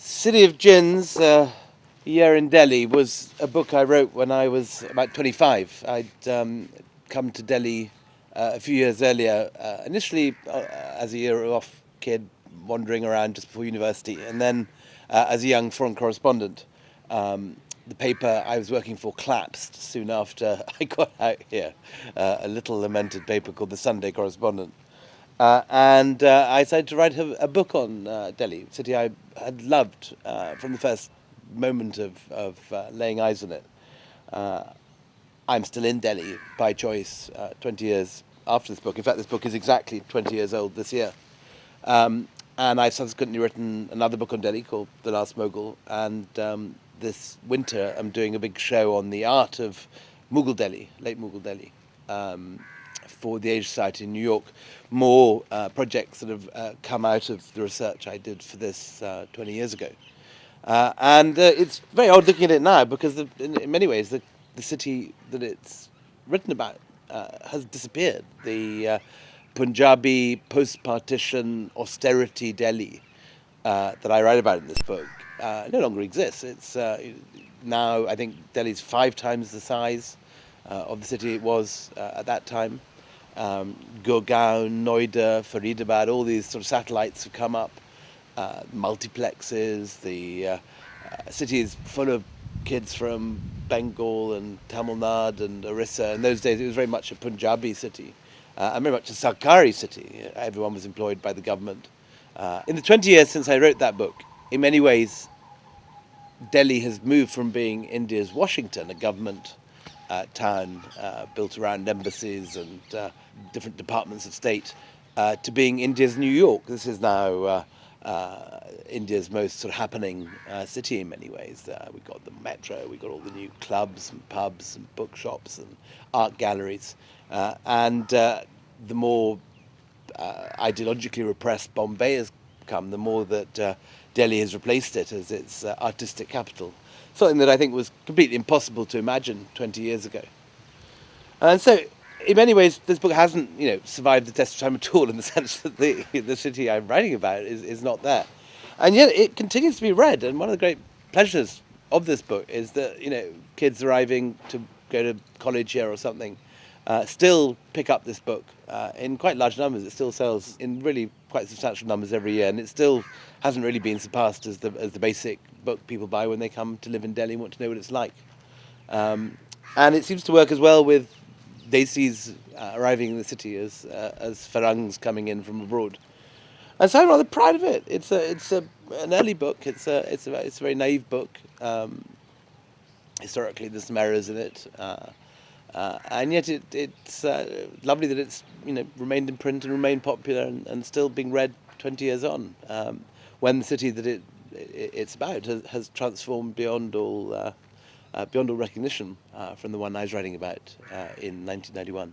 City of Jinns, A Year in Delhi, was a book I wrote when I was about 25. I'd come to Delhi a few years earlier, initially as a year-off kid wandering around just before university, and then as a young foreign correspondent. The paper I was working for collapsed soon after I got out here, a little lamented paper called The Sunday Correspondent. And I decided to write a book on Delhi, a city I had loved from the first moment of laying eyes on it. I'm still in Delhi by choice, 20 years after this book. In fact, this book is exactly 20 years old this year. And I've subsequently written another book on Delhi called The Last Mughal. And this winter, I'm doing a big show on the art of Mughal Delhi, late Mughal Delhi. For the Age Society in New York, more projects that have come out of the research I did for this 20 years ago. And it's very odd looking at it now because in many ways the city that it's written about has disappeared. The Punjabi post-partition austerity Delhi that I write about in this book no longer exists. It's now, I think, Delhi's 5 times the size of the city it was at that time. Gurgaon, Noida, Faridabad, all these sort of satellites have come up, multiplexes. The city is full of kids from Bengal and Tamil Nadu and Orissa. In those days it was very much a Punjabi city, and very much a Sarkari city. Everyone was employed by the government. In the 20 years since I wrote that book, in many ways Delhi has moved from being India's Washington, a government town built around embassies and different departments of state, to being India's New York. This is now India's most sort of happening city in many ways. We've got the metro, we've got all the new clubs and pubs and bookshops and art galleries. And the more ideologically repressed Bombay has come, the more that Delhi has replaced it as its artistic capital. Something that I think was completely impossible to imagine 20 years ago. And so, in many ways, this book hasn't, survived the test of time at all, in the sense that the city I'm writing about is not there. And yet it continues to be read, and one of the great pleasures of this book is that, kids arriving to go to college here or something still pick up this book in quite large numbers. It still sells in really quite substantial numbers every year, and it still hasn't really been surpassed as the basic book people buy when they come to live in Delhi and want to know what it's like. And it seems to work as well with Desis arriving in the city as Farangs coming in from abroad. And so I'm rather proud of it. It's an early book. It's a very naive book. Historically, there's some errors in it. And yet it's lovely that it's remained in print and remained popular and still being read 20 years on, when the city that it's about has transformed beyond all recognition from the one I was writing about in 1991.